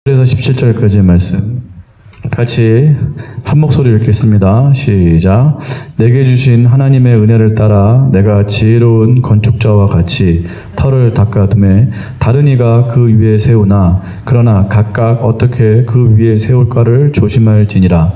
그래서 17절까지의 말씀 같이 한 목소리 읽겠습니다. 시작. 내게 주신 하나님의 은혜를 따라 내가 지혜로운 건축자와 같이 터를 닦아두매 다른 이가 그 위에 세우나 그러나 각각 어떻게 그 위에 세울까를 조심할지니라.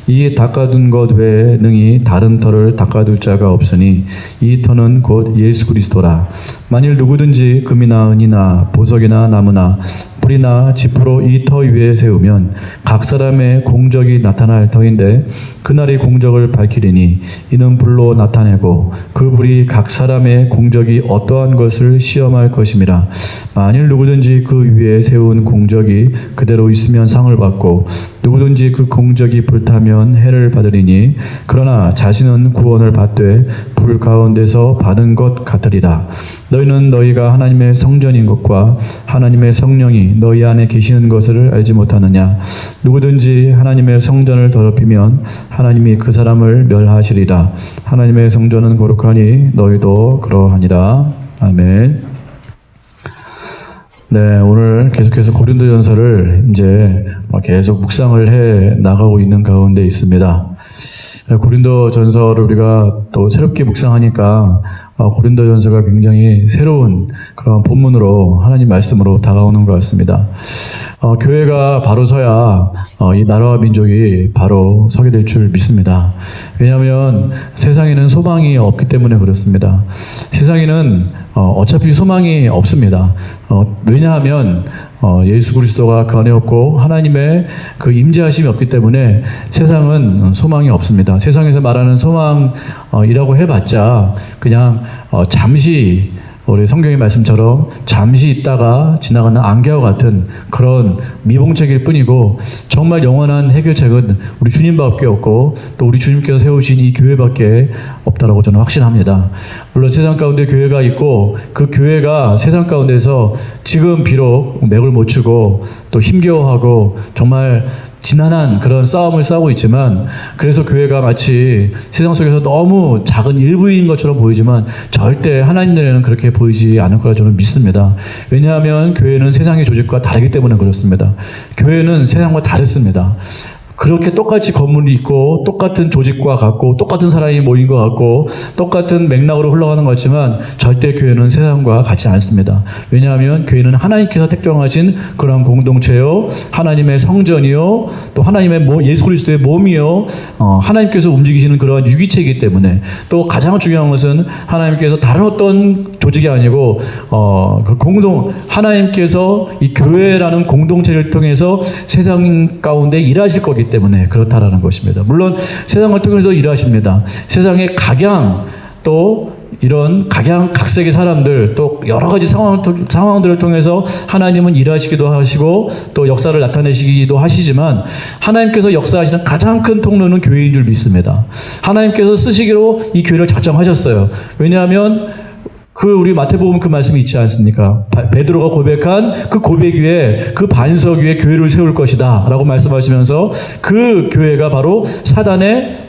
이 닦아둔 것 외에 능히 다른 터를 닦아둘 자가 없으니 이 터는 곧 예수 그리스도라. 만일 누구든지 금이나 은이나 보석이나 나무나 불이나 지푸로 이 터 위에 세우면 각 사람의 공적이 나타날 터인데 그날이 공적을 밝히리니 이는 불로 나타내고 그 불이 각 사람의 공적이 어떠한 것을 시험할 것임이라. 만일 누구든지 그 위에 세운 공적이 그대로 있으면 상을 받고 누구든지 그 공적이 불타면 해를 받으리니 그러나 자신은 구원을 받되 불 가운데서 받은 것 같으리라. 너희는 너희가 하나님의 성전인 것과 하나님의 성령이 너희 안에 계시는 것을 알지 못하느냐. 누구든지 하나님의 성전을 더럽히면 하나님이 그 사람을 멸하시리라. 하나님의 성전은 거룩하니 너희도 그러하니라. 아멘. 네, 오늘 계속해서 고린도전서를 이제 계속 묵상을 해 나가고 있는 가운데 있습니다. 고린도전서를 우리가 또 새롭게 묵상하니까 고린도전서가 굉장히 새로운 그런 본문으로 하나님 말씀으로 다가오는 것 같습니다. 교회가 바로 서야 이 나라와 민족이 바로 서게 될 줄 믿습니다. 왜냐하면 세상에는 소망이 없기 때문에 그렇습니다. 세상에는 어차피 소망이 없습니다. 왜냐하면 예수 그리스도가 그 안에 없고 하나님의 그 임재하심이 없기 때문에 세상은 소망이 없습니다. 세상에서 말하는 소망이라고 해봤자 그냥 잠시 우리 성경의 말씀처럼 잠시 있다가 지나가는 안개와 같은 그런 미봉책일 뿐이고 정말 영원한 해결책은 우리 주님밖에 없고 또 우리 주님께서 세우신 이 교회밖에 없다라고 저는 확신합니다. 물론 세상 가운데 교회가 있고 그 교회가 세상 가운데서 지금 비록 맥을 못 추고 또 힘겨워하고 정말 지난한 그런 싸움을 싸우고 있지만 그래서 교회가 마치 세상 속에서 너무 작은 일부인 것처럼 보이지만 절대 하나님 눈에는 그렇게 보이지 않을 거라 저는 믿습니다. 왜냐하면 교회는 세상의 조직과 다르기 때문에 그렇습니다. 교회는 세상과 다릅니다. 그렇게 똑같이 건물이 있고 똑같은 조직과 같고 똑같은 사람이 모인 것 같고 똑같은 맥락으로 흘러가는 것 같지만 절대 교회는 세상과 같지 않습니다. 왜냐하면 교회는 하나님께서 택정하신 그런 공동체요, 하나님의 성전이요, 또 하나님의 예수 그리스도의 몸이요, 하나님께서 움직이시는 그런 유기체이기 때문에 또 가장 중요한 것은 하나님께서 다른 어떤 조직이 아니고 그 하나님께서 이 교회라는 공동체를 통해서 세상 가운데 일하실 거기 때문에 그렇다라는 것입니다. 물론 세상을 통해서 일하십니다. 세상의 각양 또 이런 각색의 사람들 또 여러 가지 상황들을 통해서 하나님은 일하시기도 하시고 또 역사를 나타내시기도 하시지만 하나님께서 역사하시는 가장 큰 통로는 교회인 줄 믿습니다. 하나님께서 쓰시기로 이 교회를 작정하셨어요. 왜냐하면 우리 마태복음 그 말씀이 있지 않습니까? 베드로가 고백한 그 고백 위에 그 반석 위에 교회를 세울 것이다 라고 말씀하시면서 그 교회가 바로 사단의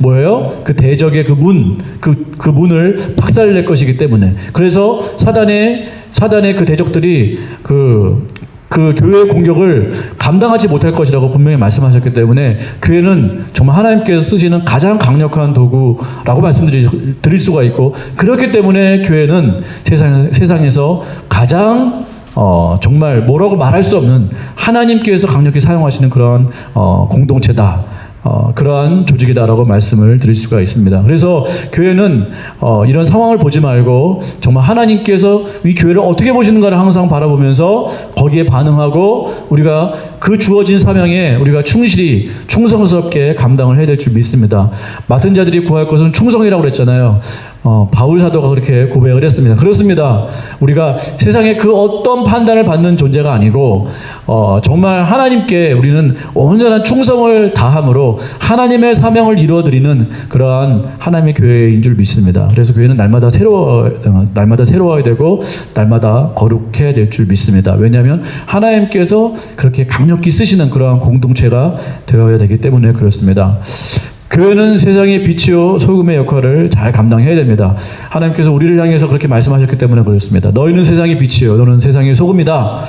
그 대적의 그 문을 박살낼 것이기 때문에 그래서 사단의 그 대적들이 그 교회의 공격을 감당하지 못할 것이라고 분명히 말씀하셨기 때문에 교회는 정말 하나님께서 쓰시는 가장 강력한 도구라고 말씀드릴 수가 있고 그렇기 때문에 교회는 세상에서 가장 정말 뭐라고 말할 수 없는 하나님께서 강력히 사용하시는 그런 공동체다. 그러한 조직이다라고 말씀을 드릴 수가 있습니다. 그래서 교회는 이런 상황을 보지 말고 정말 하나님께서 이 교회를 어떻게 보시는가를 항상 바라보면서 거기에 반응하고 우리가 그 주어진 사명에 우리가 충실히 충성스럽게 감당을 해야 될 줄 믿습니다. 맡은 자들이 구할 것은 충성이라고 그랬잖아요. 바울 사도가 그렇게 고백을 했습니다. 그렇습니다. 우리가 세상에 그 어떤 판단을 받는 존재가 아니고 정말 하나님께 우리는 온전한 충성을 다함으로 하나님의 사명을 이루어드리는 그러한 하나님의 교회인 줄 믿습니다. 그래서 교회는 날마다 새로워야 되고 날마다 거룩해야 될 줄 믿습니다. 왜냐하면 하나님께서 그렇게 강력히 쓰시는 그러한 공동체가 되어야 되기 때문에 그렇습니다. 교회는 세상의 빛이요 소금의 역할을 잘 감당해야 됩니다. 하나님께서 우리를 향해서 그렇게 말씀하셨기 때문에 그렇습니다. 너희는 세상의 빛이요 너는 세상의 소금이다.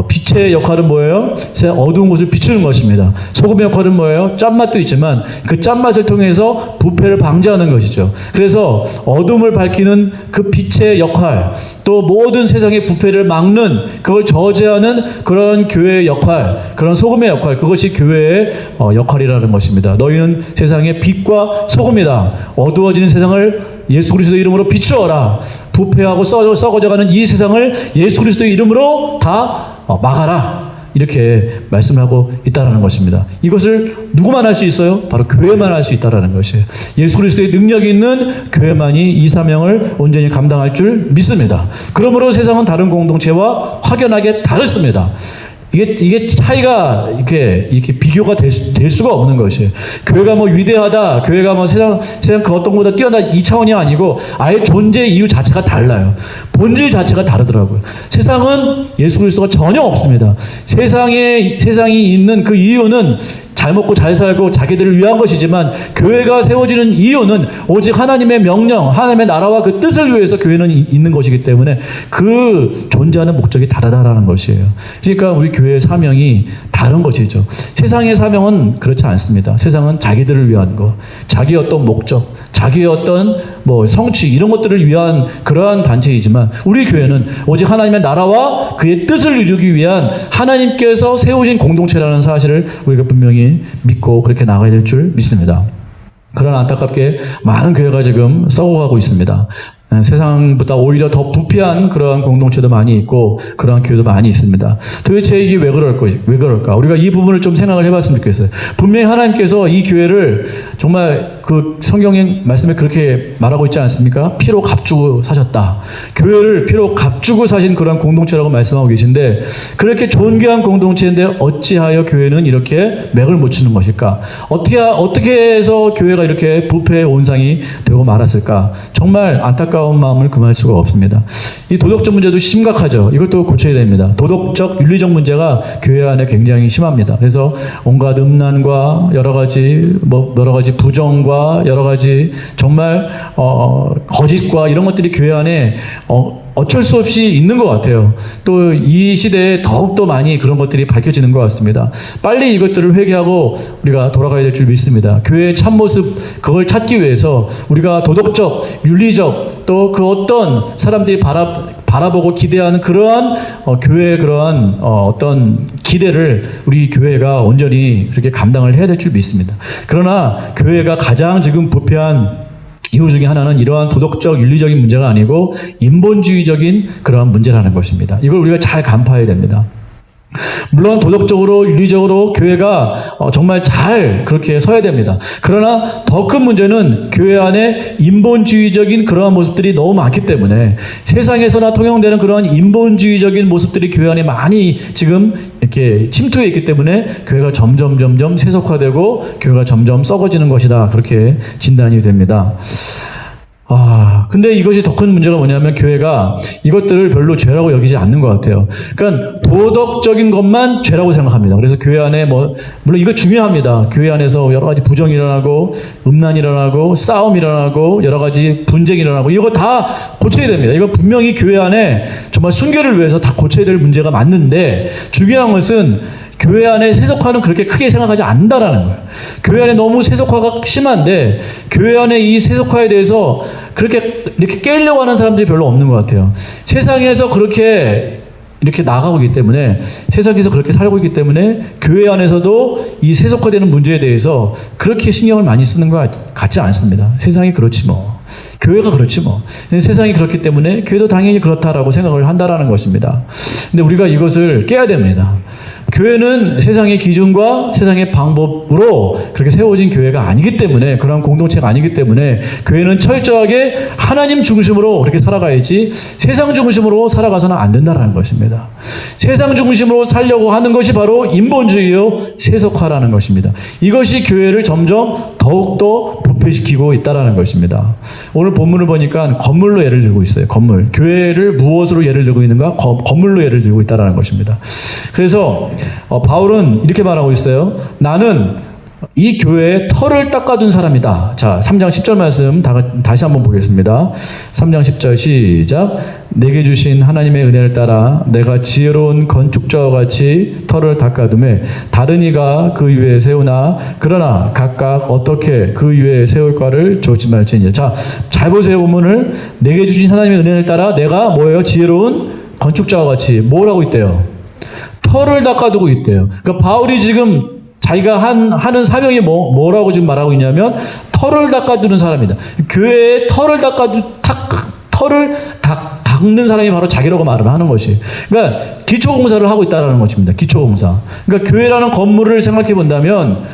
빛의 역할은 뭐예요? 어두운 곳을 비추는 것입니다. 소금의 역할은 뭐예요? 짠맛도 있지만 그 짠맛을 통해서 부패를 방지하는 것이죠. 그래서 어둠을 밝히는 그 빛의 역할, 또 모든 세상의 부패를 막는, 그걸 저지하는 그런 교회의 역할, 그런 소금의 역할, 그것이 교회의 역할이라는 것입니다. 너희는 세상의 빛과 소금이다. 어두워지는 세상을 예수 그리스도의 이름으로 비추어라. 부패하고 썩어져가는 이 세상을 예수 그리스도의 이름으로 다 막아라. 이렇게 말씀을 하고 있다는 것입니다. 이것을 누구만 할 수 있어요? 바로 교회만 할 수 있다는 것이에요. 예수 그리스도의 능력이 있는 교회만이 이 사명을 온전히 감당할 줄 믿습니다. 그러므로 세상은 다른 공동체와 확연하게 다릅니다. 이게 차이가 이렇게 비교가 될 수가 없는 것이에요. 교회가 뭐 위대하다, 교회가 뭐 세상 그 어떤 것보다 뛰어나, 이 차원이 아니고 아예 존재 이유 자체가 달라요. 본질 자체가 다르더라고요. 세상은 예수 그리스도가 전혀 없습니다. 세상이 있는 그 이유는 잘 먹고 잘 살고 자기들을 위한 것이지만, 교회가 세워지는 이유는 오직 하나님의 명령, 하나님의 나라와 그 뜻을 위해서 교회는 있는 것이기 때문에 그 존재하는 목적이 다르다라는 것이에요. 그러니까 우리 교회의 사명이 다른 것이죠. 세상의 사명은 그렇지 않습니다. 세상은 자기들을 위한 것, 자기의 어떤 목적, 자기의 어떤 성취, 이런 것들을 위한 그러한 단체이지만, 우리 교회는 오직 하나님의 나라와 그의 뜻을 이루기 위한 하나님께서 세우신 공동체라는 사실을 우리가 분명히 믿고 그렇게 나가야 될 줄 믿습니다. 그러나 안타깝게 많은 교회가 지금 썩어가고 있습니다. 세상보다 오히려 더 부패한 그러한 공동체도 많이 있고 그러한 교회도 많이 있습니다. 도대체 이게 왜 그럴까? 우리가 이 부분을 좀 생각을 해봤으면 좋겠어요. 분명히 하나님께서 이 교회를 정말 그 성경의 말씀에 그렇게 말하고 있지 않습니까? 피로 값주고 사셨다. 교회를 피로 값주고 사신 그런 공동체라고 말씀하고 계신데, 그렇게 존귀한 공동체인데 어찌하여 교회는 이렇게 맥을 못 추는 것일까? 어떻게 해서 교회가 이렇게 부패의 온상이 되고 말았을까? 정말 안타까운 마음을 금할 수가 없습니다. 이 도덕적 문제도 심각하죠. 이것도 고쳐야 됩니다. 도덕적, 윤리적 문제가 교회 안에 굉장히 심합니다. 그래서 온갖 음란과 여러 가지 부정과 여러 가지 정말 거짓과 이런 것들이 교회 안에 어쩔 수 없이 있는 것 같아요. 또 이 시대에 더욱더 많이 그런 것들이 밝혀지는 것 같습니다. 빨리 이것들을 회개하고 우리가 돌아가야 될 줄 믿습니다. 교회의 참모습, 그걸 찾기 위해서 우리가 도덕적, 윤리적, 또 그 어떤 사람들이 바라보고 기대하는 그러한 교회의 그러한 어떤 기대를 우리 교회가 온전히 그렇게 감당을 해야 될 줄 믿습니다. 그러나 교회가 가장 지금 부패한 이유 중에 하나는 이러한 도덕적, 윤리적인 문제가 아니고 인본주의적인 그러한 문제라는 것입니다. 이걸 우리가 잘 간파해야 됩니다. 물론 도덕적으로, 윤리적으로 교회가 정말 잘 그렇게 서야 됩니다. 그러나 더 큰 문제는 교회 안에 인본주의적인 그러한 모습들이 너무 많기 때문에, 세상에서나 통용되는 그러한 인본주의적인 모습들이 교회 안에 많이 지금 이렇게 침투해 있기 때문에 교회가 점점 세속화되고 교회가 점점 썩어지는 것이다, 그렇게 진단이 됩니다. 근데 이것이 더 큰 문제가 뭐냐면, 교회가 이것들을 별로 죄라고 여기지 않는 것 같아요. 그러니까 도덕적인 것만 죄라고 생각합니다. 그래서 교회 안에 물론 이거 중요합니다. 교회 안에서 여러 가지 부정이 일어나고, 음란이 일어나고, 싸움이 일어나고, 여러 가지 분쟁이 일어나고, 이거 다 고쳐야 됩니다. 이거 분명히 교회 안에 정말 순결을 위해서 다 고쳐야 될 문제가 맞는데, 중요한 것은 교회 안에 세속화는 그렇게 크게 생각하지 않는다라는 거예요. 교회 안에 너무 세속화가 심한데, 교회 안에 이 세속화에 대해서 그렇게 이렇게 깨려고 하는 사람들이 별로 없는 것 같아요. 세상에서 그렇게 이렇게 나가고 있기 때문에, 세상에서 그렇게 살고 있기 때문에 교회 안에서도 이 세속화되는 문제에 대해서 그렇게 신경을 많이 쓰는 것 같지 않습니다. 세상이 그렇지 뭐. 교회가 그렇지 뭐. 세상이 그렇기 때문에 교회도 당연히 그렇다라고 생각을 한다라는 것입니다. 근데 우리가 이것을 깨야 됩니다. 교회는 세상의 기준과 세상의 방법으로 그렇게 세워진 교회가 아니기 때문에, 그런 공동체가 아니기 때문에 교회는 철저하게 하나님 중심으로 그렇게 살아가야지, 세상 중심으로 살아가서는 안 된다는 것입니다. 세상 중심으로 살려고 하는 것이 바로 인본주의요, 세속화라는 것입니다. 이것이 교회를 점점 더욱더 부패시키고 있다는 것입니다. 오늘 본문을 보니까 건물로 예를 들고 있어요. 건물. 교회를 무엇으로 예를 들고 있는가? 건물로 예를 들고 있다는 것입니다. 그래서 바울은 이렇게 말하고 있어요. 나는 이 교회의 털을 닦아둔 사람이다. 자, 3장 10절 말씀 다시 한번 보겠습니다. 3장 10절 시작. 내게 주신 하나님의 은혜를 따라 내가 지혜로운 건축자와 같이 털을 닦아두매 다른 이가 그 위에 세우나 그러나 각각 어떻게 그 위에 세울까를 조심할지니. 자, 잘 보세요. 본문을. 내게 주신 하나님의 은혜를 따라 내가 뭐예요? 지혜로운 건축자와 같이 뭘 하고 있대요? 털을 닦아두고 있대요. 그러니까 바울이 지금 자기가 하는 사명이 뭐라고 지금 말하고 있냐면 털을 닦아두는 사람이다. 교회에 털을 닦는 사람이 바로 자기라고 말을 하는 것이. 그러니까 기초공사를 하고 있다는 것입니다. 기초공사. 그러니까 교회라는 건물을 생각해 본다면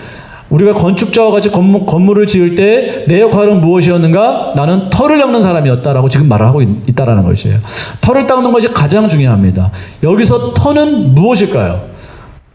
우리가 건축자와 같이 건물을 지을 때 내 역할은 무엇이었는가? 나는 털을 닦는 사람이었다라고 지금 말을 하고 있다라는 것이에요. 털을 닦는 것이 가장 중요합니다. 여기서 터는 무엇일까요?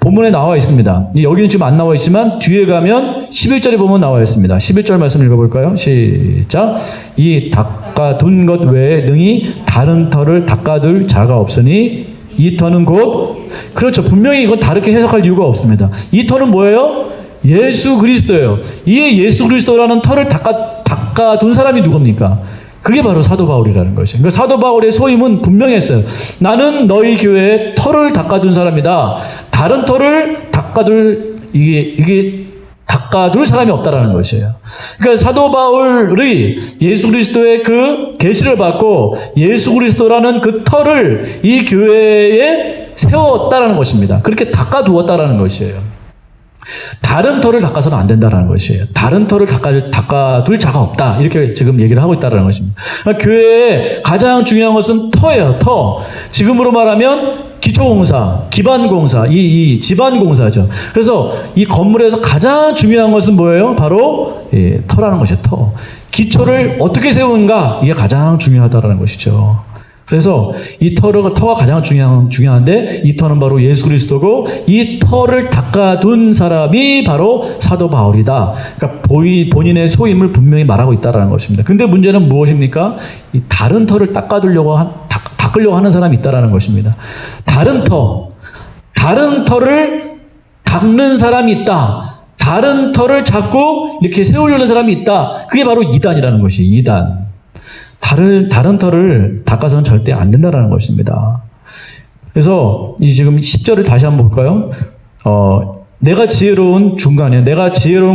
본문에 나와 있습니다. 여기는 지금 안 나와 있지만 뒤에 가면 11절에 보면 나와 있습니다. 11절 말씀 읽어볼까요? 시작. 이 닦아둔 것 외에 능히 다른 터를 닦아둘 자가 없으니 이 터는 곧, 그렇죠. 분명히 이건 다르게 해석할 이유가 없습니다. 이 터는 뭐예요? 예수 그리스도예요. 이 예수 그리스도라는 터를 닦아둔 사람이 누굽니까? 그게 바로 사도 바울이라는 것이에요. 그러니까 사도 바울의 소임은 분명했어요. 나는 너희 교회에 털을 닦아둔 사람이다. 다른 털을 닦아둘 사람이 없다라는 것이에요. 그러니까 사도 바울이 예수 그리스도의 그 계시를 받고 예수 그리스도라는 그 털을 이 교회에 세웠다라는 것입니다. 그렇게 닦아두었다라는 것이에요. 다른 털을 닦아서는 안 된다는 것이에요. 다른 털을 닦아둘 자가 없다. 이렇게 지금 얘기를 하고 있다는 것입니다. 그러니까 교회에 가장 중요한 것은 터예요. 터. 지금으로 말하면 기초공사, 기반공사, 이 지반공사죠. 그래서 이 건물에서 가장 중요한 것은 뭐예요? 바로 터라는 것이에요. 터. 기초를 어떻게 세우는가? 이게 가장 중요하다는 것이죠. 그래서 이 터가 가장 중요한데 이 터는 바로 예수 그리스도고 이 터를 닦아둔 사람이 바로 사도 바울이다. 그러니까 본인의 소임을 분명히 말하고 있다는 것입니다. 근데 문제는 무엇입니까? 이 다른 터를 닦으려고 하는 사람이 있다는 것입니다. 다른 터를 닦는 사람이 있다. 다른 터를 자꾸 이렇게 세우려는 사람이 있다. 그게 바로 이단이라는 것이 이단. 다른 털을 닦아서는 절대 안 된다는 것입니다. 그래서 이 지금 10절을 다시 한번 볼까요? 내가 지혜로운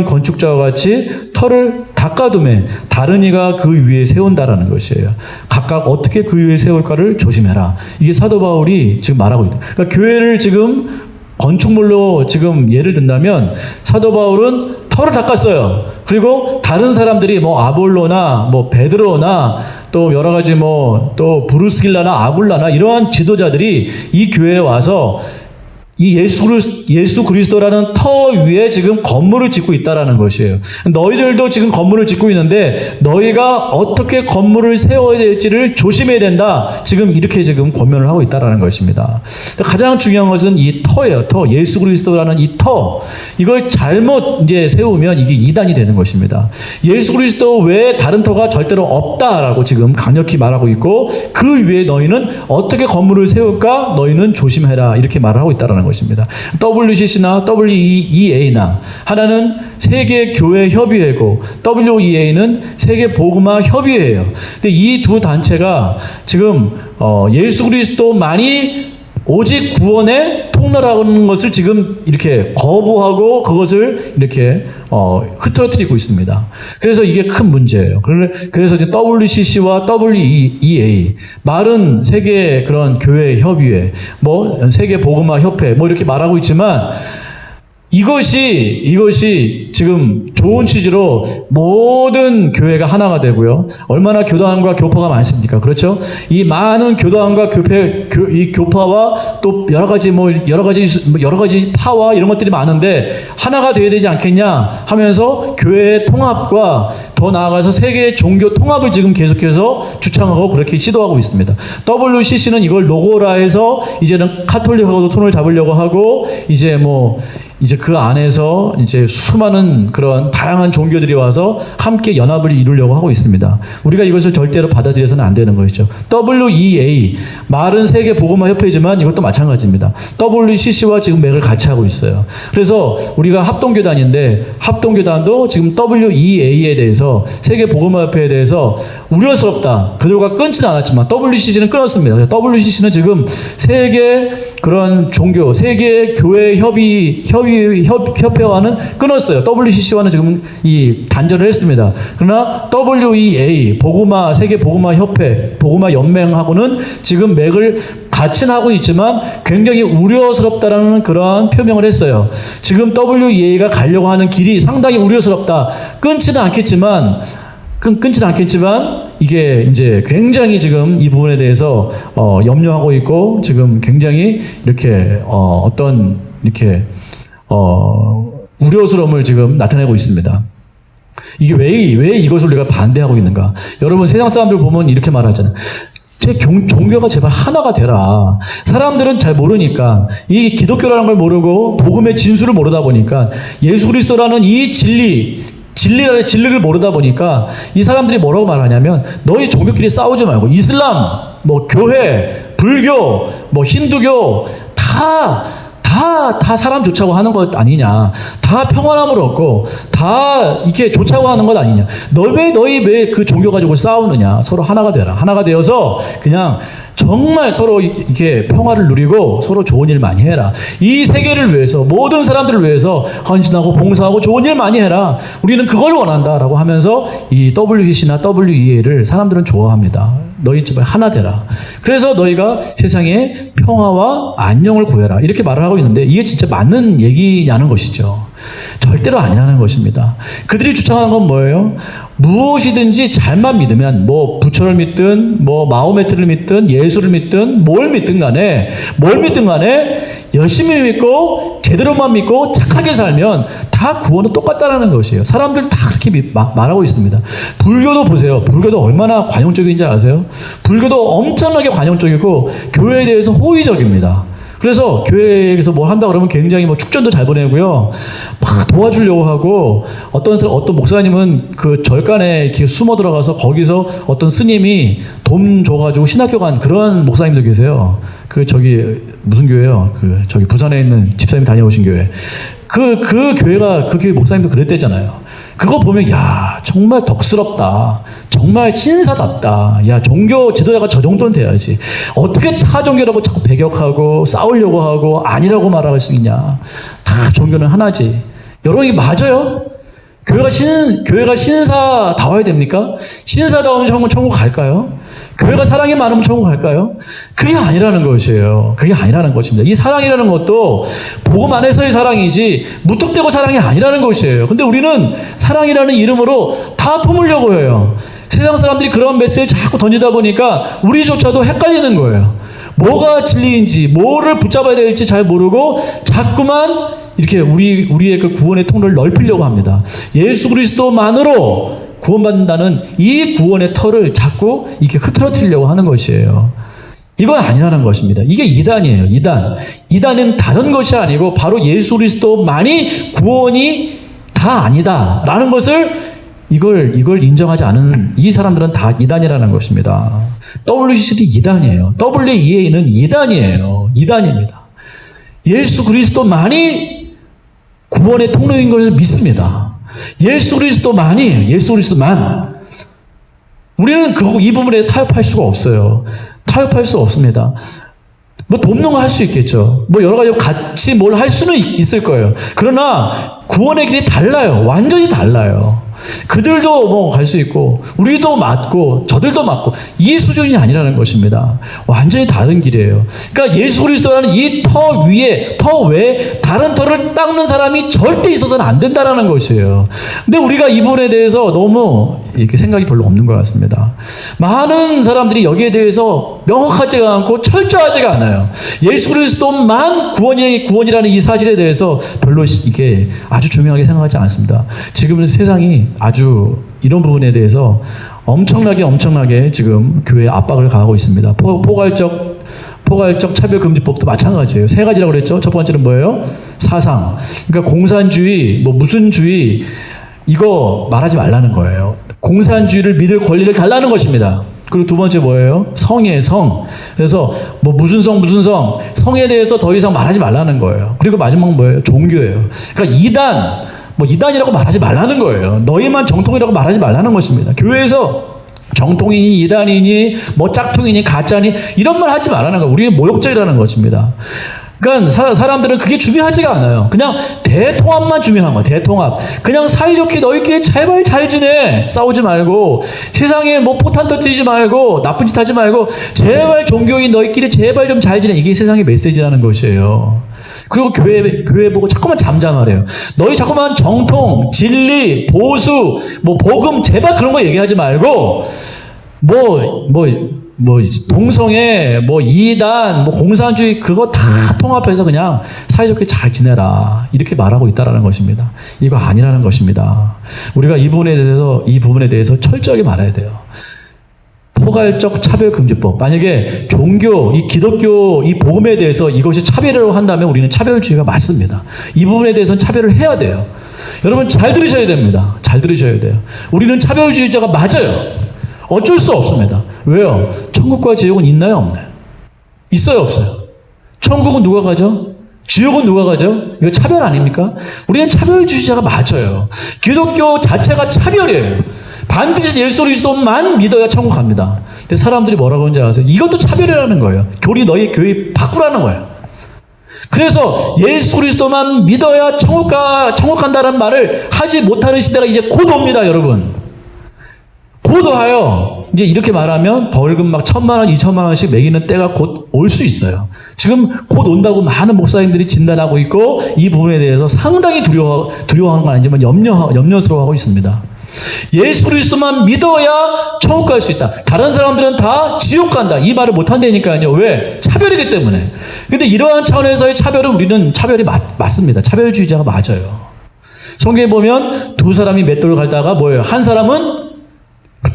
건축자와 같이 털을 닦아두매 다른 이가 그 위에 세운다라는 것이에요. 각각 어떻게 그 위에 세울까를 조심해라. 이게 사도 바울이 지금 말하고 있다. 그러니까 교회를 지금 건축물로 지금 예를 든다면 사도 바울은 털을 닦았어요. 그리고 다른 사람들이 아볼로나 베드로나 또 여러 가지 또 브루스길라나 아굴라나 이러한 지도자들이 이 교회에 와서 이 예수 그리스도라는 터 위에 지금 건물을 짓고 있다라는 것이에요. 너희들도 지금 건물을 짓고 있는데 너희가 어떻게 건물을 세워야 될지를 조심해야 된다. 지금 이렇게 지금 권면을 하고 있다라는 것입니다. 가장 중요한 것은 이 터예요. 터. 예수 그리스도라는 이 터. 이걸 잘못 이제 세우면 이게 이단이 되는 것입니다. 예수 그리스도 외에 다른 터가 절대로 없다라고 지금 강력히 말하고 있고 그 위에 너희는 어떻게 건물을 세울까? 너희는 조심해라. 이렇게 말을 하고 있다라는 것입니다. WCC나 WEA나 하나는 세계 교회 협의회고 WEA는 세계 복음화 협의회예요. 근데 이 두 단체가 지금 예수 그리스도만이 오직 구원의 통로라는 것을 지금 이렇게 거부하고 그것을 이렇게 흐트러뜨리고 있습니다. 그래서 이게 큰 문제예요. 그래서 이제 WCC와 WEA 말은 세계 그런 교회 협의회, 세계 복음화 협회 이렇게 말하고 있지만 이것이 지금 좋은 취지로 모든 교회가 하나가 되고요. 얼마나 교단과 교파가 많습니까? 그렇죠? 이 많은 교단과 이 교파와 또 여러 가지 파와 이런 것들이 많은데 하나가 되어야 되지 않겠냐 하면서 교회의 통합과 더 나아가서 세계 종교 통합을 지금 계속해서 주창하고 그렇게 시도하고 있습니다. WCC는 이걸 로고라 해서 이제는 카톨릭하고도 손을 잡으려고 하고 이제 이제 그 안에서 이제 수많은 그런 다양한 종교들이 와서 함께 연합을 이루려고 하고 있습니다. 우리가 이것을 절대로 받아들여서는 안 되는 것이죠. WEA, 말은 세계 복음화 협회지만 이것도 마찬가지입니다. WCC와 지금 맥을 같이 하고 있어요. 그래서 우리가 합동교단인데 합동교단도 지금 WEA에 대해서 세계 복음화 협회에 대해서 우려스럽다. 그들과 끊지는 않았지만 WCC는 끊었습니다. WCC는 지금 세계 그런 종교, 세계 교회 협회와는 끊었어요. WCC와는 지금 이 단절을 했습니다. 그러나 WEA, 세계 복음화 협회, 복음화 연맹하고는 지금 맥을 같이 하고 있지만 굉장히 우려스럽다라는 그런 표명을 했어요. 지금 WEA가 가려고 하는 길이 상당히 우려스럽다. 끊지는 않겠지만 이게 이제 굉장히 지금 이 부분에 대해서 염려하고 있고 지금 굉장히 이렇게 우려스러움을 지금 나타내고 있습니다. 이게 왜 이것을 우리가 반대하고 있는가? 여러분 세상 사람들 보면 이렇게 말하잖아요. 제 종교가 제발 하나가 되라. 사람들은 잘 모르니까 이 기독교라는 걸 모르고 복음의 진수를 모르다 보니까 예수 그리스도라는 이 진리를 모르다 보니까 이 사람들이 뭐라고 말하냐면 너희 종교끼리 싸우지 말고 이슬람, 뭐 교회, 불교, 뭐 힌두교 다 사람 좋자고 하는 것 아니냐. 다 평안함을 얻고 다 이렇게 좋자고 하는 것 아니냐. 너희 왜 그 종교 가지고 싸우느냐. 서로 하나가 되라. 하나가 되어서 그냥 정말 서로 이렇게 평화를 누리고 서로 좋은 일 많이 해라. 이 세계를 위해서 모든 사람들을 위해서 헌신하고 봉사하고 좋은 일 많이 해라. 우리는 그걸 원한다라고 하면서 이 WCC나 WEA를 사람들은 좋아합니다. 너희 제발 하나 되라. 그래서 너희가 세상에 평화와 안녕을 구해라. 이렇게 말을 하고 있는데 이게 진짜 맞는 얘기냐는 것이죠. 절대로 아니라는 것입니다. 그들이 주장하는 건 뭐예요? 무엇이든지 잘만 믿으면 뭐 부처를 믿든 뭐 마호메트를 믿든 예수를 믿든 뭘 믿든 간에 열심히 믿고 제대로만 믿고 착하게 살면 다 구원은 똑같다라는 것이에요. 사람들 다 그렇게 말하고 있습니다. 불교도 보세요. 불교도 얼마나 관용적인지 아세요? 불교도 엄청나게 관용적이고 교회에 대해서 호의적입니다. 그래서 교회에서 뭘 한다 그러면 굉장히 뭐 축전도 잘 보내고요. 막 도와주려고 하고 어떤 목사님은 그 절간에 이렇게 숨어 들어가서 거기서 어떤 스님이 돈 줘가지고 신학교 간 그런 목사님도 계세요. 무슨 교회요? 부산에 있는 집사님 다녀오신 교회. 그 교회가 그 교회 목사님도 그랬대잖아요. 그거 보면 야 정말 덕스럽다. 정말 신사답다. 야 종교 지도자가 저 정도는 돼야지. 어떻게 타 종교라고 자꾸 배격하고 싸우려고 하고 아니라고 말할 수 있냐. 다 종교는 하나지. 여러분 이게 맞아요? 교회가 신사다워야 됩니까? 신사다우면 천국 갈까요? 교회가 사랑이 많으면 천국 갈까요? 그게 아니라는 것이에요. 그게 아니라는 것입니다. 이 사랑이라는 것도 복음 안에서의 사랑이지 무턱대고 사랑이 아니라는 것이에요. 근데 우리는 사랑이라는 이름으로 다 품으려고 해요. 세상 사람들이 그런 메시지를 자꾸 던지다 보니까 우리조차도 헷갈리는 거예요. 뭐가 진리인지 뭐를 붙잡아야 될지 잘 모르고 자꾸만 이렇게 우리의 그 구원의 통로를 넓히려고 합니다. 예수 그리스도만으로 구원받는다는 이 구원의 터를 자꾸 이렇게 흐트러뜨리려고 하는 것이에요. 이건 아니라는 것입니다. 이게 이단이에요. 이단은 다른 것이 아니고 바로 예수 그리스도만이 구원이 다 아니다라는 것을 이걸 인정하지 않은 이 사람들은 다 이단이라는 것입니다. WCC도 이단이에요. WEA는 이단이에요. 이단입니다. 예수 그리스도만이 구원의 통로인 것을 믿습니다. 예수 그리스도만이에요. 예수 그리스도만. 우리는 이 부분에 타협할 수가 없어요. 타협할 수 없습니다. 뭐 돕는 거 할 수 있겠죠. 뭐 여러 가지 같이 뭘 할 수는 있을 거예요. 그러나 구원의 길이 달라요. 완전히 달라요. 그들도 뭐 갈 수 있고 우리도 맞고 저들도 맞고 이 수준이 아니라는 것입니다. 완전히 다른 길이에요. 그러니까 예수 그리스도라는 이 터 위에 터 외에 다른 터를 닦는 사람이 절대 있어서는 안 된다는 것이에요. 근데 우리가 이 부분에 대해서 너무 이렇게 생각이 별로 없는 것 같습니다. 많은 사람들이 여기에 대해서 명확하지가 않고 철저하지가 않아요. 예수 그리스도만 구원이라는 이 사실에 대해서 별로 이게 아주 중요하게 생각하지 않습니다. 지금은 세상이 아주 이런 부분에 대해서 엄청나게 지금 교회에 압박을 가하고 있습니다. 포괄적 포괄적 차별금지법도 마찬가지예요. 세 가지라고 그랬죠. 첫 번째는 뭐예요? 사상. 그러니까 공산주의, 뭐 무슨주의, 이거 말하지 말라는 거예요. 공산주의를 믿을 권리를 달라는 것입니다. 그리고 두 번째 뭐예요? 성이에요, 성. 그래서 뭐 무슨 성, 성에 대해서 더 이상 말하지 말라는 거예요. 그리고 마지막 뭐예요? 종교예요. 그러니까 이단, 뭐 이단이라고 말하지 말라는 거예요. 너희만 정통이라고 말하지 말라는 것입니다. 교회에서 정통이니 이단이니 뭐 짝퉁이니 가짜니 이런 말 하지 말라는 거예요. 우리는 모욕적이라는 것입니다. 그러니까 사람들은 그게 중요하지가 않아요. 그냥 대통합만 중요한 거야. 대통합. 그냥 사이좋게 너희끼리 제발 잘 지내. 싸우지 말고 세상에 뭐 포탄 터뜨리지 말고 나쁜 짓 하지 말고 제발 종교인 너희끼리 제발 좀 잘 지내. 이게 세상의 메시지라는 것이에요. 그리고 교회 보고 자꾸만 잠잠하래요. 너희 자꾸만 정통, 진리, 보수, 뭐 복음 제발 그런 거 얘기하지 말고 동성애, 뭐 이단, 뭐 공산주의 그거 다 통합해서 그냥 사이좋게 잘 지내라 이렇게 말하고 있다라는 것입니다. 이거 아니라는 것입니다. 우리가 이 부분에 대해서 철저하게 말해야 돼요. 포괄적 차별금지법. 만약에 종교, 이 기독교, 이 복음에 대해서 이것이 차별이라고 한다면 우리는 차별주의가 맞습니다. 이 부분에 대해서는 차별을 해야 돼요. 여러분 잘 들으셔야 됩니다. 잘 들으셔야 돼요. 우리는 차별주의자가 맞아요. 어쩔 수 없습니다. 왜요? 천국과 지옥은 있나요? 없나요? 있어요? 없어요? 천국은 누가 가죠? 지옥은 누가 가죠? 이거 차별 아닙니까? 우리는 차별주의자가 맞아요. 기독교 자체가 차별이에요. 반드시 예수 그리스도만 믿어야 천국 갑니다. 근데 사람들이 뭐라고 하는지 아세요? 이것도 차별이라는 거예요. 너희 교회 바꾸라는 거예요. 그래서 예수 그리스도만 믿어야 천국 간다는 말을 하지 못하는 시대가 이제 곧 옵니다, 여러분. 곧 와요. 이제 이렇게 말하면 벌금 막 1,000만 원, 2,000만 원씩 매기는 때가 곧 올 수 있어요. 지금 곧 온다고 많은 목사님들이 진단하고 있고 이 부분에 대해서 상당히 두려워하는 건 아니지만 염려스러워하고 있습니다. 예수 그리스도만 믿어야 천국 갈 수 있다. 다른 사람들은 다 지옥 간다. 이 말을 못 한다니까요. 왜? 차별이기 때문에. 근데 이러한 차원에서의 차별은 우리는 차별이 맞습니다. 차별주의자가 맞아요. 성경에 보면 두 사람이 맷돌을 갈다가 뭐예요? 한 사람은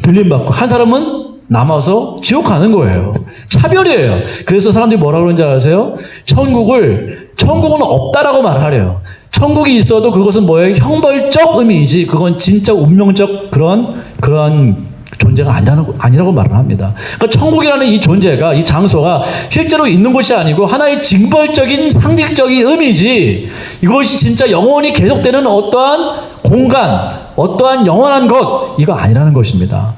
들림받고 한 사람은 남아서 지옥 가는 거예요. 차별이에요. 그래서 사람들이 뭐라고 그러는지 아세요? 천국은 없다라고 말하래요. 천국이 있어도 그것은 뭐예요? 형벌적 의미이지 그건 진짜 운명적 그런 존재가 아니라고 말을 합니다. 그러니까 천국이라는 이 존재가, 이 장소가 실제로 있는 곳이 아니고 하나의 징벌적인 상징적인 의미지 이것이 진짜 영원히 계속되는 어떠한 공간, 어떠한 영원한 것 이거 아니라는 것입니다.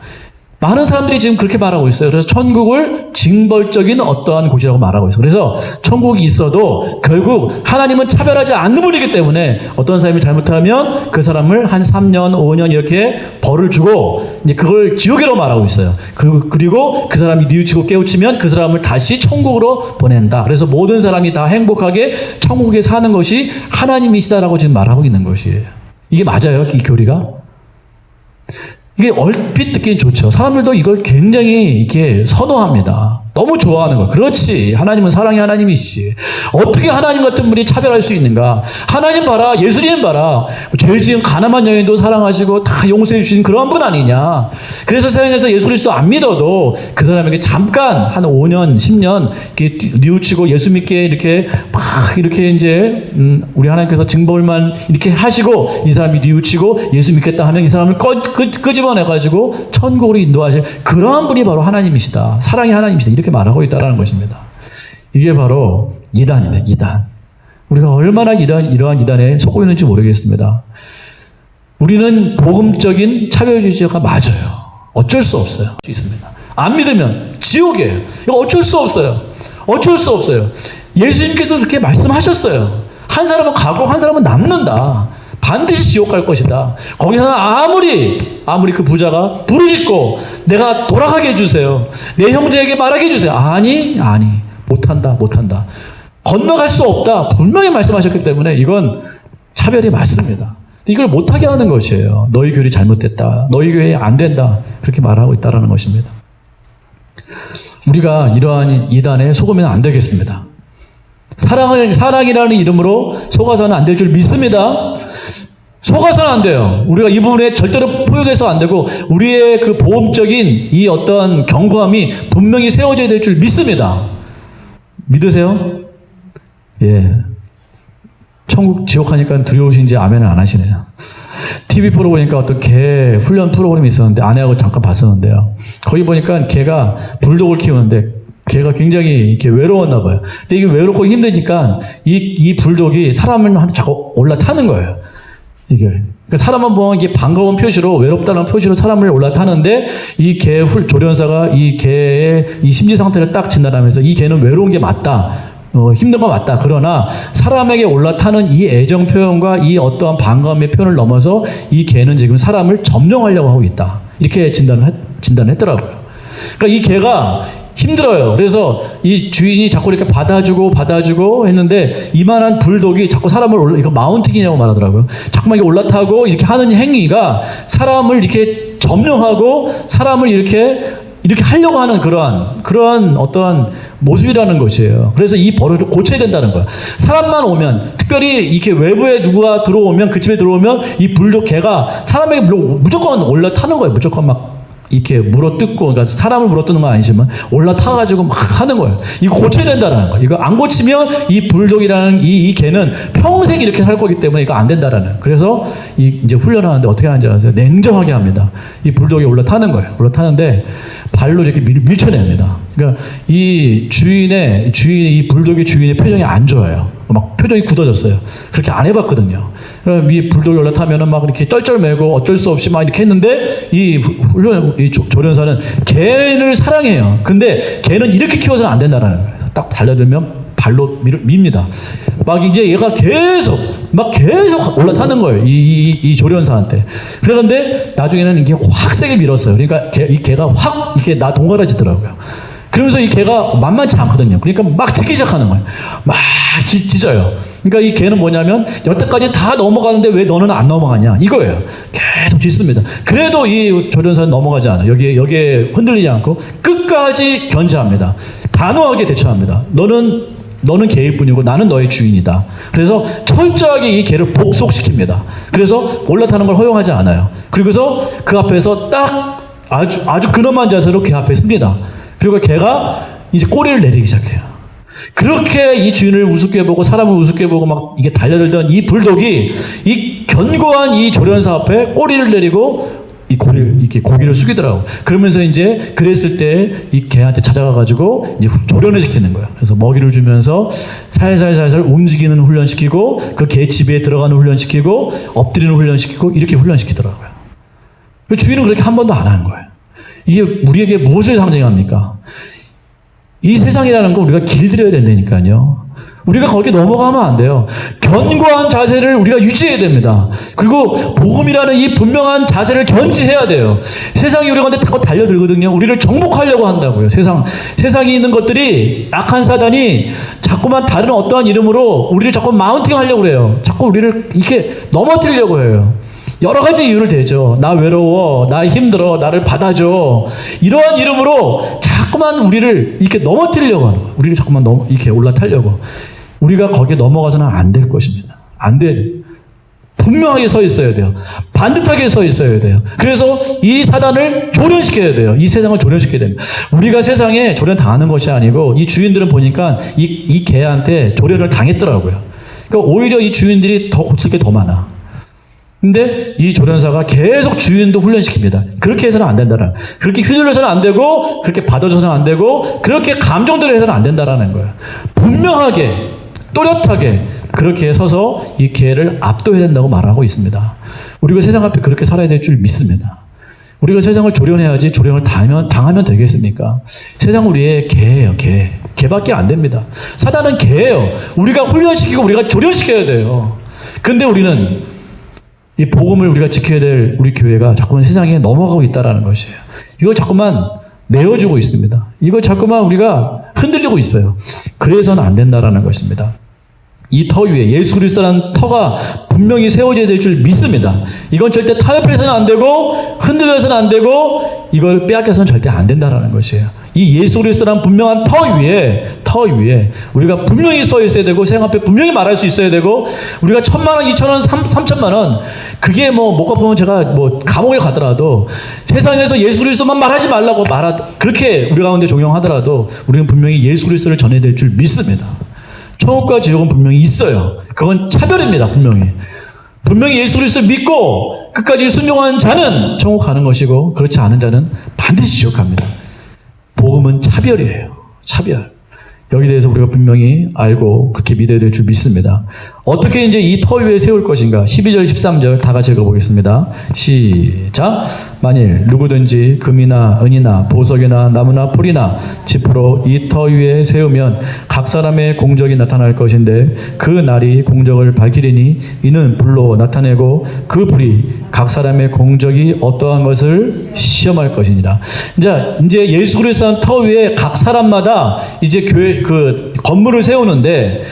많은 사람들이 지금 그렇게 말하고 있어요. 그래서 천국을 징벌적인 어떠한 곳이라고 말하고 있어요. 그래서 천국이 있어도 결국 하나님은 차별하지 않는 분이기 때문에 어떤 사람이 잘못하면 그 사람을 한 3년, 5년 이렇게 벌을 주고 이제 그걸 지옥이라고 말하고 있어요. 그리고 그 사람이 뉘우치고 깨우치면 그 사람을 다시 천국으로 보낸다. 그래서 모든 사람이 다 행복하게 천국에 사는 것이 하나님이시다라고 지금 말하고 있는 것이에요. 이게 맞아요? 이 교리가? 이게 얼핏 듣기는 좋죠. 사람들도 이걸 굉장히 이렇게 선호합니다. 너무 좋아하는 거예요. 그렇지. 하나님은 사랑의 하나님이시지. 어떻게 하나님 같은 분이 차별할 수 있는가? 하나님 봐라. 예수님 봐라. 죄 지은 가나안 여인도 사랑하시고 다 용서해 주신 그런 분 아니냐. 그래서 세상에서 예수 그리스도 안 믿어도 그 사람에게 잠깐 한 5년, 10년 이렇게 뉘우치고 예수 믿게 이렇게 막 이렇게 이제 우리 하나님께서 징벌만 이렇게 하시고 이 사람이 뉘우치고 예수 믿겠다 하면 이 사람을 끄집어내가지고 천국으로 인도하실 그러한 분이 바로 하나님이시다. 사랑의 하나님이시다. 이렇게 말하고 있다는 것입니다. 이게 바로 이단이네, 이단. 우리가 얼마나 이러한 이단에 속고 있는지 모르겠습니다. 우리는 복음적인 차별주의자가 맞아요. 어쩔 수 없어요. 있습니다. 안 믿으면 지옥이에요. 이거 어쩔 수 없어요. 어쩔 수 없어요. 예수님께서 그렇게 말씀하셨어요. 한 사람은 가고 한 사람은 남는다. 반드시 지옥 갈 것이다. 거기서는 아무리 그 부자가 부르짖고 내가 돌아가게 해주세요. 내 형제에게 말하게 해주세요. 아니 못한다. 건너갈 수 없다. 분명히 말씀하셨기 때문에 이건 차별이 맞습니다. 이걸 못하게 하는 것이에요. 너희 교리 잘못됐다. 너희 교회 안 된다. 그렇게 말하고 있다는 것입니다. 우리가 이러한 이단에 속으면 안 되겠습니다. 사랑이라는 이름으로 속아서는 안 될 줄 믿습니다. 속아서는 안 돼요. 우리가 이 부분에 절대로 포용해서 안 되고 우리의 그 보험적인 이 어떤 경고함이 분명히 세워져야 될 줄 믿습니다. 믿으세요? 예. 천국, 지옥 하니까 두려우신지 아멘을 안 하시네요. TV 프로 보니까 어떤 개 훈련 프로그램이 있었는데 아내하고 잠깐 봤었는데요. 거기 보니까 개가 불독을 키우는데 개가 굉장히 이렇게 외로웠나 봐요. 근데 이게 외롭고 힘드니까 이 불독이 사람한테 자꾸 올라타는 거예요. 이게. 그러니까 사람만 보면 이게 반가운 표시로, 외롭다는 표시로 사람을 올라타는데 이 개 조련사가 이 개의 이 심리 상태를 딱 진단하면서 이 개는 외로운 게 맞다. 힘든 거 맞다. 그러나 사람에게 올라타는 이 애정 표현과 이 어떠한 반감의 표현을 넘어서 이 개는 지금 사람을 점령하려고 하고 있다. 이렇게 진단을 했더라고요. 그러니까 이 개가 힘들어요. 그래서 이 주인이 자꾸 이렇게 받아주고 했는데 이만한 불독이 자꾸 사람을 이거 마운팅이라고 말하더라고요. 자꾸만 이렇게 올라타고 이렇게 하는 행위가 사람을 이렇게 점령하고 사람을 이렇게 하려고 하는 그러한 어떠한 모습이라는 것이에요. 그래서 이 버릇을 고쳐야 된다는 거야. 사람만 오면, 특별히 이렇게 외부에 누가 들어오면, 그 집에 들어오면 이 불독 개가 사람에게 무조건 올라타는 거예요. 무조건 막 이렇게 물어뜯고, 그러니까 사람을 물어뜯는 건 아니지만 올라타가지고 막 하는 거예요. 이거 고쳐야 된다는 거예요. 이거 안 고치면 이 불독이라는 이 개는 평생 이렇게 살 거기 때문에 이거 안 된다라는. 그래서 이제 훈련하는데 어떻게 하는지 아세요? 냉정하게 합니다. 이 불독이 올라타는 거예요. 올라타는데 발로 이렇게 밀쳐냅니다. 그러니까 이 불독의 주인의 표정이 안 좋아요. 막 표정이 굳어졌어요. 그렇게 안 해봤거든요. 이 불독이 올라타면은 막 이렇게 쩔쩔매고 어쩔 수 없이 막 이렇게 했는데 이 조련사는 개를 사랑해요. 근데 개는 이렇게 키워서는 안 된다라는 거예요. 딱 달려들면 발로 밉니다. 막 이제 얘가 계속 올라타는 거예요. 이 조련사한테. 그러는데 나중에는 이게 확 세게 밀었어요. 그러니까 이 개가 확 이렇게 동그라지더라고요. 그러면서 이 개가 만만치 않거든요. 그러니까 막 짖기 시작하는 거예요. 막 짖어요. 그러니까 이 개는 뭐냐면 여태까지 다 넘어가는데 왜 너는 안 넘어가냐 이거예요. 계속 짖습니다. 그래도 이 조련사는 넘어가지 않아요. 여기에 흔들리지 않고 끝까지 견제합니다. 단호하게 대처합니다. 너는 개일 뿐이고 나는 너의 주인이다. 그래서 철저하게 이 개를 복속시킵니다. 그래서 올라타는 걸 허용하지 않아요. 그리고서 그 앞에서 딱 아주 근엄한 자세로 개 앞에 씁니다. 그리고 개가 이제 꼬리를 내리기 시작해요. 그렇게 이 주인을 우습게 보고 사람을 우습게 보고 막 이게 달려들던 이 불독이 이 견고한 이 조련사 앞에 꼬리를 내리고 이렇게 고기를 숙이더라고. 그러면서 이제 그랬을 때 이 개한테 찾아가가지고 이제 조련을 시키는 거야. 그래서 먹이를 주면서 살살살살 움직이는 훈련시키고 그 개 집에 들어가는 훈련시키고 엎드리는 훈련시키고 이렇게 훈련시키더라고요. 주인은 그렇게 한 번도 안 하는 거예요. 이게 우리에게 무엇을 상징합니까? 이 세상이라는 거 우리가 길들여야 된다니까요. 우리가 거기 넘어가면 안 돼요. 견고한 자세를 우리가 유지해야 됩니다. 그리고 복음이라는 이 분명한 자세를 견지해야 돼요. 세상이 우리 가운데 자꾸 달려들거든요. 우리를 정복하려고 한다고요. 세상에 있는 것들이 악한 사단이 자꾸만 다른 어떠한 이름으로 우리를 자꾸 마운팅하려고 그래요. 자꾸 우리를 이렇게 넘어뜨리려고 해요. 여러 가지 이유를 대죠. 나 외로워, 나 힘들어, 나를 받아줘. 이러한 이름으로 자꾸만 우리를 이렇게 넘어뜨리려고 하는 거예요. 우리를 자꾸만 이렇게 올라타려고. 우리가 거기에 넘어가서는 안 될 것입니다. 안 돼. 분명하게 서 있어야 돼요. 반듯하게 서 있어야 돼요. 그래서 이 사단을 조련시켜야 돼요. 이 세상을 조련시켜야 됩니다. 우리가 세상에 조련 당하는 것이 아니고 이 주인들은 보니까 이 개한테 조련을 당했더라고요. 그러니까 오히려 이 주인들이 더 고칠 게 더 많아. 근데 이 조련사가 계속 주인도 훈련시킵니다. 그렇게 해서는 안 된다라는, 그렇게 휘둘려서는 안 되고, 그렇게 받아줘서는 안 되고, 그렇게 감정대로 해서는 안 된다라는 거예요. 분명하게, 또렷하게 그렇게 서서 이 개를 압도해야 된다고 말하고 있습니다. 우리가 세상 앞에 그렇게 살아야 될 줄 믿습니다. 우리가 세상을 조련해야지 조련을 당하면 되겠습니까? 세상 우리의 개예요, 개. 개밖에 안 됩니다. 사단은 개예요. 우리가 훈련시키고 우리가 조련시켜야 돼요. 근데 우리는 이 복음을 우리가 지켜야 될 우리 교회가 자꾸만 세상에 넘어가고 있다는 것이에요. 이걸 자꾸만 내어주고 있습니다. 이걸 자꾸만 우리가 흔들리고 있어요. 그래서는 안 된다는 것입니다. 이 터 위에 예수 그리스도라는 터가 분명히 세워져야 될 줄 믿습니다. 이건 절대 타협해서는 안 되고 흔들려서는 안 되고 이걸 빼앗겨서는 절대 안 된다는 것이에요. 이 예수 그리스도라는 분명한 터 터 위에 우리가 분명히 서 있어야 되고 세상 앞에 분명히 말할 수 있어야 되고 우리가 1,000,000원, 2,000원, 3,000,000원 그게 못 갚으면 제가 감옥에 가더라도 세상에서 예수 그리스도만 말하지 말라고 그렇게 우리 가운데 종용하더라도 우리는 분명히 예수 그리스도를 전해야 될 줄 믿습니다. 천국과 지옥은 분명히 있어요. 그건 차별입니다. 분명히 예수 그리스도를 믿고 끝까지 순종하는 자는 천국 가는 것이고 그렇지 않은 자는 반드시 지옥 갑니다. 복음은 차별이에요. 차별. 여기 대해서 우리가 분명히 알고 그렇게 믿어야 될 줄 믿습니다. 어떻게 이제 이 터 위에 세울 것인가? 12절, 13절 다 같이 읽어보겠습니다. 시작. 만일 누구든지 금이나 은이나 보석이나 나무나 풀이나 짚으로 이 터 위에 세우면 각 사람의 공적이 나타날 것인데 그 날이 공적을 밝히리니 이는 불로 나타내고 그 불이 각 사람의 공적이 어떠한 것을 시험할 것이니라. 이제 예수 그리스도는 터 위에 각 사람마다 이제 교회 건물을 세우는데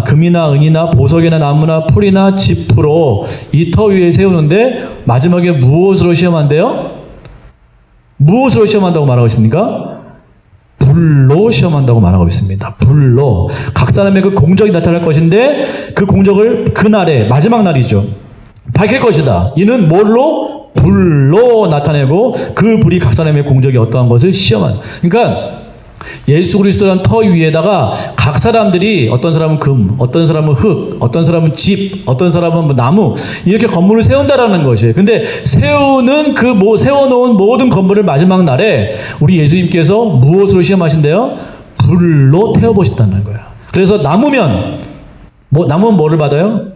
금이나 은이나 보석이나 나무나 풀이나 짚으로 이 터 위에 세우는데 마지막에 무엇으로 시험한대요? 무엇으로 시험한다고 말하고 있습니까? 불로 시험한다고 말하고 있습니다. 불로. 각 사람의 그 공적이 나타날 것인데 그 공적을 그날에 마지막 날이죠. 밝힐 것이다. 이는 뭘로? 불로 나타내고 그 불이 각 사람의 공적이 어떠한 것을 시험한. 그러니까 예수 그리스도라는 터 위에다가 각 사람들이 어떤 사람은 금, 어떤 사람은 흙, 어떤 사람은 집, 어떤 사람은 나무 이렇게 건물을 세운다라는 것이에요. 근데 세워놓은 모든 건물을 마지막 날에 우리 예수님께서 무엇으로 시험하신대요? 불로 태워보신다는 거예요. 그래서 남으면 뭐를 받아요?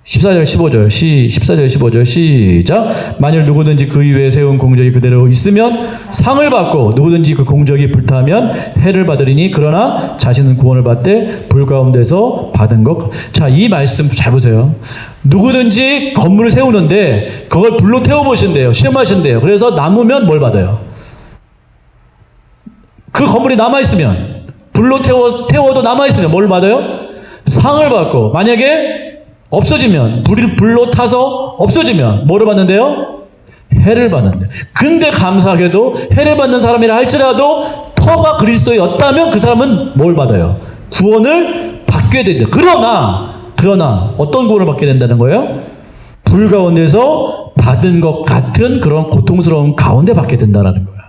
14절 15절 시작. 만일 누구든지 그 위에 세운 공적이 그대로 있으면 상을 받고 누구든지 그 공적이 불타면 해를 받으리니 그러나 자신은 구원을 받되 불 가운데서 받은 것. 자, 이 말씀 잘 보세요. 누구든지 건물을 세우는데 그걸 불로 태워보신대요. 시험하신대요. 그래서 남으면 뭘 받아요? 그 건물이 남아있으면 불로 태워도 남아있으면 뭘 받아요? 상을 받고 만약에 없어지면 불로 타서 없어지면 뭐를 받는데요? 해를 받는데. 근데 감사하게도 해를 받는 사람이라 할지라도 터가 그리스도였다면 그 사람은 뭘 받아요? 구원을 받게 된다. 그러나 어떤 구원을 받게 된다는 거예요? 불 가운데서 받은 것 같은 그런 고통스러운 가운데 받게 된다는 거예요.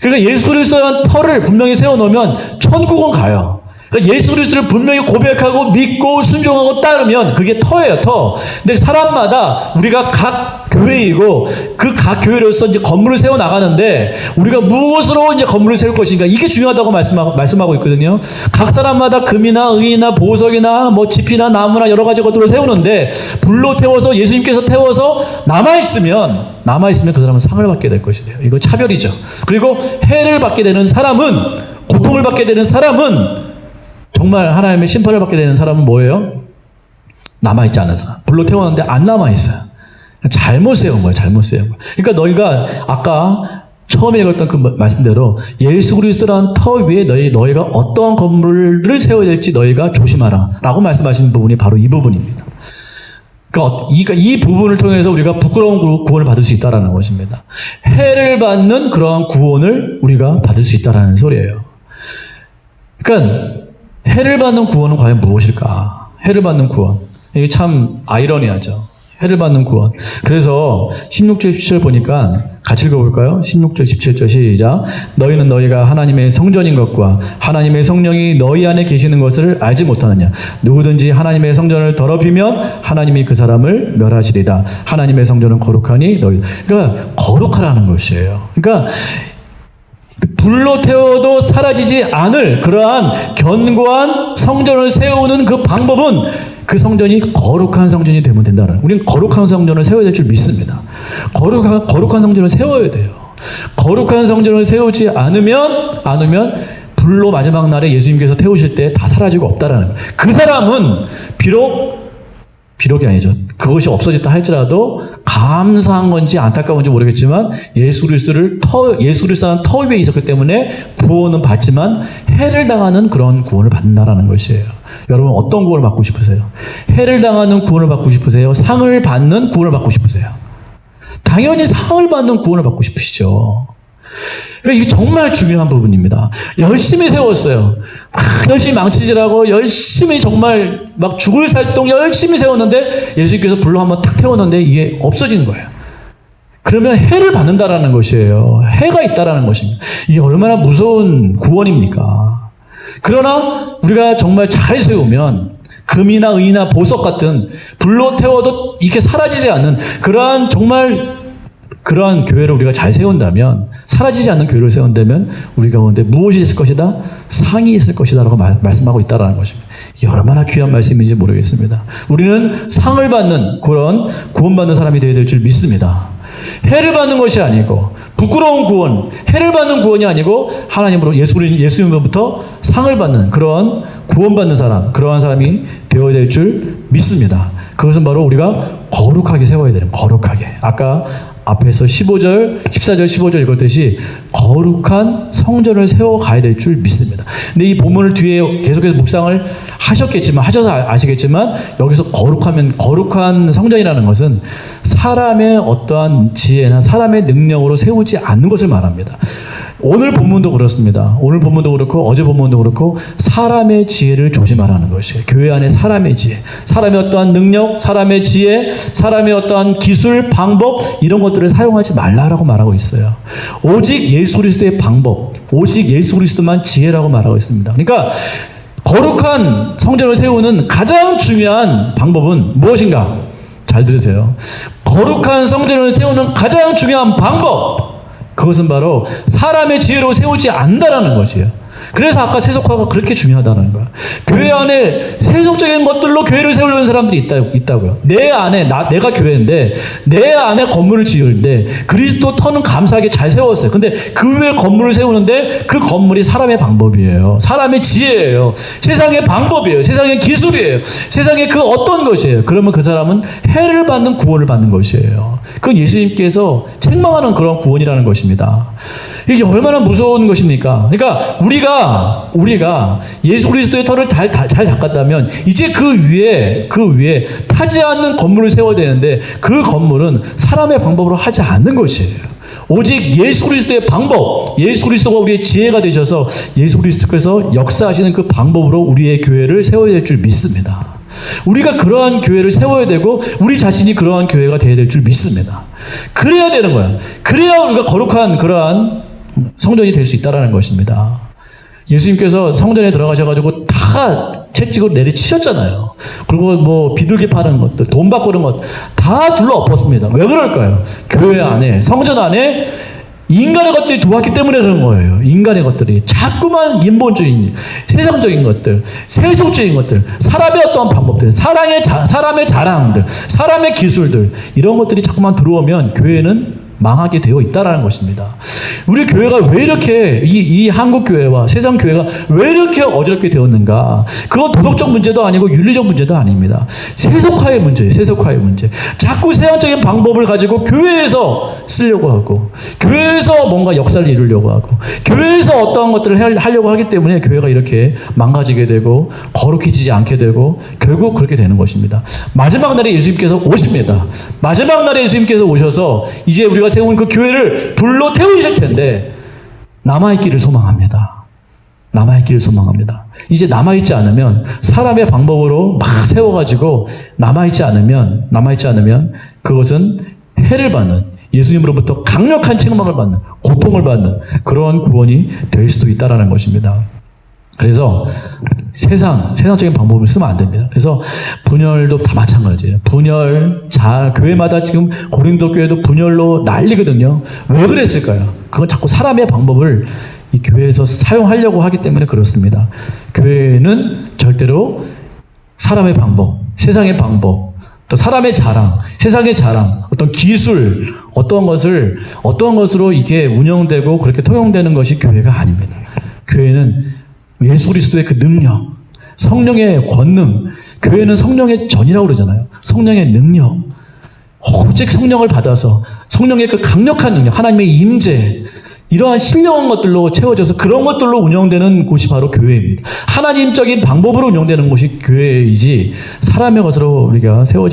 그러니까 예수 그리스도라는 터를 분명히 세워놓으면 천국은 가요. 그러니까 예수 그리스도를 분명히 고백하고 믿고 순종하고 따르면 그게 터예요, 터. 근데 사람마다 우리가 각 교회이고 그 각 교회로서 이제 건물을 세워 나가는데 우리가 무엇으로 이제 건물을 세울 것인가 이게 중요하다고 말씀하고 있거든요. 각 사람마다 금이나 은이나 보석이나 짚이나 나무나 여러 가지 것들을 세우는데 불로 태워서 예수님께서 태워서 남아있으면 그 사람은 상을 받게 될 것이래요. 이거 차별이죠. 그리고 해를 받게 되는 사람은 고통을 받게 되는 사람은 정말 하나님의 심판을 받게 되는 사람은 뭐예요? 남아있지 않은 사람. 불로 태웠는데 안 남아있어요. 잘못 세운 거예요. 그러니까 너희가 아까 처음에 읽었던 그 말씀대로 예수 그리스도라는 터 위에 너희가 어떠한 건물을 세워야 될지 너희가 조심하라 라고 말씀하신 부분이 바로 이 부분입니다. 그러니까 이 부분을 통해서 우리가 부끄러운 구원을 받을 수 있다는 것입니다. 해를 받는 그러한 구원을 우리가 받을 수 있다는 소리예요. 그러니까 해를 받는 구원은 과연 무엇일까? 해를 받는 구원. 이게 참 아이러니하죠. 해를 받는 구원. 그래서 16절 17절 보니까 같이 읽어볼까요? 16절 17절 시작. 너희는 너희가 하나님의 성전인 것과 하나님의 성령이 너희 안에 계시는 것을 알지 못하느냐. 누구든지 하나님의 성전을 더럽히면 하나님이 그 사람을 멸하시리라. 하나님의 성전은 거룩하니 너희. 그러니까 거룩하라는 것이에요. 그러니까 불로 태워도 사라지지 않을 그러한 견고한 성전을 세우는 그 방법은 그 성전이 거룩한 성전이 되면 된다는. 우리는 거룩한 성전을 세워야 될 줄 믿습니다. 거룩한 성전을 세워야 돼요. 거룩한 성전을 세우지 않으면 불로 마지막 날에 예수님께서 태우실 때 다 사라지고 없다라는. 그 사람은 비록이 아니죠. 그것이 없어졌다 할지라도 감사한 건지 안타까운지 모르겠지만 예수 그리스도라는 터 위에 있었기 때문에 구원은 받지만 해를 당하는 그런 구원을 받는다라는 것이에요. 여러분 어떤 구원을 받고 싶으세요? 해를 당하는 구원을 받고 싶으세요? 상을 받는 구원을 받고 싶으세요? 당연히 상을 받는 구원을 받고 싶으시죠. 그러니까 이게 정말 중요한 부분입니다. 열심히 세웠어요. 열심히 망치질하고 열심히 정말 막 죽을 살동 열심히 세웠는데 예수님께서 불로 한번 탁 태웠는데 이게 없어진 거예요. 그러면 해를 받는다라는 것이에요. 해가 있다라는 것입니다. 이게 얼마나 무서운 구원입니까? 그러나 우리가 정말 잘 세우면 금이나 의나 보석 같은 불로 태워도 이렇게 사라지지 않는 그러한 정말 그러한 교회를 우리가 잘 세운다면, 사라지지 않는 교회를 세운다면 우리 가운데 무엇이 있을 것이다? 상이 있을 것이다 라고 말씀하고 있다는 것입니다. 이게 얼마나 귀한 말씀인지 모르겠습니다. 우리는 상을 받는 그런 구원받는 사람이 되어야 될 줄 믿습니다. 해를 받는 것이 아니고 부끄러운 구원, 해를 받는 구원이 아니고 하나님으로 예수님으로부터 상을 받는 그런 구원받는 사람, 그러한 사람이 되어야 될 줄 믿습니다. 그것은 바로 우리가 거룩하게 세워야 되는, 거룩하게. 아까 앞에서 14절, 15절 읽었듯이 거룩한 성전을 세워가야 될 줄 믿습니다. 근데 이 본문을 뒤에 계속해서 묵상을 하셔서 아시겠지만 여기서 거룩한 성전이라는 것은 사람의 어떠한 지혜나 사람의 능력으로 세우지 않는 것을 말합니다. 오늘 본문도 그렇습니다. 오늘 본문도 그렇고 어제 본문도 그렇고 사람의 지혜를 조심하라는 것이에요. 교회 안에 사람의 지혜, 사람의 어떠한 능력, 사람의 지혜, 사람의 어떠한 기술, 방법 이런 것들을 사용하지 말라라고 말하고 있어요. 오직 예수 그리스도의 방법, 오직 예수 그리스도만 지혜라고 말하고 있습니다. 그러니까 거룩한 성전을 세우는 가장 중요한 방법은 무엇인가? 잘 들으세요. 거룩한 성전을 세우는 가장 중요한 방법, 그것은 바로 사람의 지혜로 세우지 않는다라는 것이에요. 그래서 아까 세속화가 그렇게 중요하다는 거야. 교회 안에 세속적인 것들로 교회를 세우려는 사람들이 있다고요. 내 안에, 내가 교회인데, 내 안에 건물을 지으는데, 그리스도 터는 감사하게 잘 세웠어요. 근데 그 위에 건물을 세우는데, 그 건물이 사람의 방법이에요. 사람의 지혜예요. 세상의 방법이에요. 세상의 기술이에요. 세상의 그 어떤 것이에요. 그러면 그 사람은 해를 받는 구원을 받는 것이에요. 그건 예수님께서 책망하는 그런 구원이라는 것입니다. 이게 얼마나 무서운 것입니까? 그러니까 우리가 예수 그리스도의 터를 잘 닦았다면 이제 그 위에 타지 않는 건물을 세워야 되는데 그 건물은 사람의 방법으로 하지 않는 것이에요. 오직 예수 그리스도의 방법, 예수 그리스도가 우리의 지혜가 되셔서 예수 그리스도께서 역사하시는 그 방법으로 우리의 교회를 세워야 될 줄 믿습니다. 우리가 그러한 교회를 세워야 되고 우리 자신이 그러한 교회가 되어야 될 줄 믿습니다. 그래야 되는 거야. 그래야 우리가 거룩한 그러한 성전이 될 수 있다는 것입니다. 예수님께서 성전에 들어가셔가지고 다 채찍으로 내리치셨잖아요. 그리고 뭐 비둘기 파는 것들, 돈 바꾸는 것 다 둘러엎었습니다. 왜 그럴까요? 교회 안에, 성전 안에 인간의 것들이 들어왔기 때문에 그런 거예요. 인간의 것들이 자꾸만 인본주의, 세상적인 것들, 세속적인 것들, 사람의 어떠한 방법들, 사람의 자랑들, 사람의 기술들 이런 것들이 자꾸만 들어오면 교회는 망하게 되어 있다라는 것입니다. 우리 교회가 왜 이렇게 이 한국 교회와 세상 교회가 왜 이렇게 어지럽게 되었는가? 그건 도덕적 문제도 아니고 윤리적 문제도 아닙니다. 세속화의 문제예요. 세속화의 문제. 자꾸 세상적인 방법을 가지고 교회에서 쓰려고 하고, 교회에서 뭔가 역사를 이루려고 하고, 교회에서 어떠한 것들을 하려고 하기 때문에 교회가 이렇게 망가지게 되고 거룩해지지 않게 되고 결국 그렇게 되는 것입니다. 마지막 날에 예수님께서 오십니다. 마지막 날에 예수님께서 오셔서 이제 우리가 세운 그 교회를 불로 태우실 텐데 남아있기를 소망합니다. 남아있기를 소망합니다. 이제 남아있지 않으면 사람의 방법으로 막 세워가지고 남아있지 않으면 그것은 해를 받는, 예수님으로부터 강력한 책망을 받는, 고통을 받는 그런 구원이 될 수도 있다는 것입니다. 그래서 세상적인 방법을 쓰면 안 됩니다. 그래서 분열도 다 마찬가지예요. 교회마다 지금 고린도 교회도 분열로 난리거든요. 왜 그랬을까요? 그건 자꾸 사람의 방법을 이 교회에서 사용하려고 하기 때문에 그렇습니다. 교회는 절대로 사람의 방법, 세상의 방법, 또 사람의 자랑, 세상의 자랑, 어떤 기술, 어떤 것으로 이게 운영되고 그렇게 통용되는 것이 교회가 아닙니다. 교회는 예수 그리스도의 그 능력, 성령의 권능, 교회는 성령의 전이라고 그러잖아요. 성령의 능력, 오직 성령을 받아서 성령의 그 강력한 능력, 하나님의 임재, 이러한 신령한 것들로 채워져서 그런 것들로 운영되는 곳이 바로 교회입니다. 하나님적인 방법으로 운영되는 곳이 교회이지 사람의 것으로 우리가 세워지